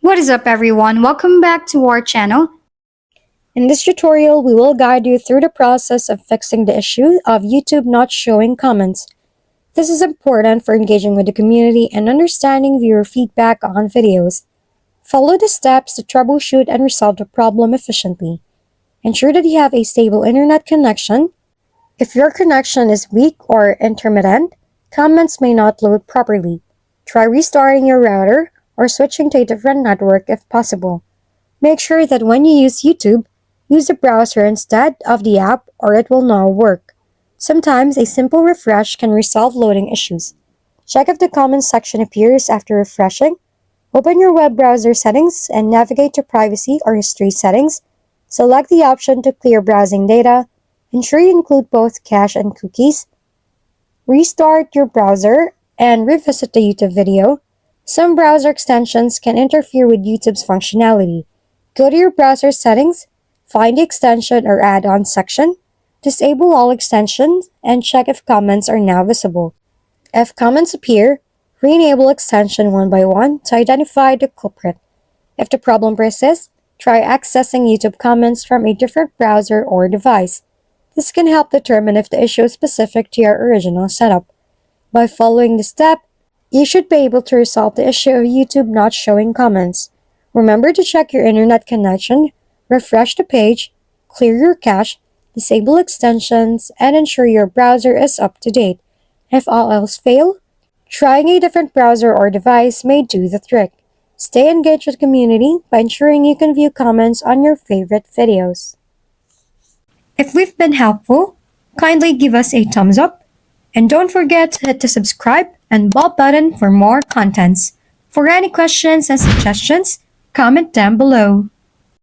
What is up everyone? Welcome back to our channel. In this tutorial, we will guide you through the process of fixing the issue of YouTube not showing comments. This is important for engaging with the community and understanding viewer feedback on videos. Follow the steps to troubleshoot and resolve the problem efficiently. Ensure that you have a stable internet connection. If your connection is weak or intermittent, comments may not load properly. Try restarting your router or switching to a different network if possible. Make sure that when you use YouTube, use the browser instead of the app or it will not work. Sometimes a simple refresh can resolve loading issues. Check if the comments section appears after refreshing. Open your web browser settings and navigate to privacy or history settings. Select the option to clear browsing data. Ensure you include both cache and cookies. Restart your browser and revisit the YouTube video. Some browser extensions can interfere with YouTube's functionality. Go to your browser settings, find the extension or add-on section, disable all extensions, and check if comments are now visible. If comments appear, re-enable extension one by one to identify the culprit. If the problem persists, try accessing YouTube comments from a different browser or device. This can help determine if the issue is specific to your original setup. By following the step, you should be able to resolve the issue of YouTube not showing comments. Remember to check your internet connection, refresh the page, clear your cache, disable extensions, and ensure your browser is up to date. If all else fail, trying a different browser or device may do the trick. Stay engaged with the community by ensuring you can view comments on your favorite videos. If we've been helpful, kindly give us a thumbs up and don't forget to hit the subscribe and bell button for more contents. For any questions and suggestions, comment down below.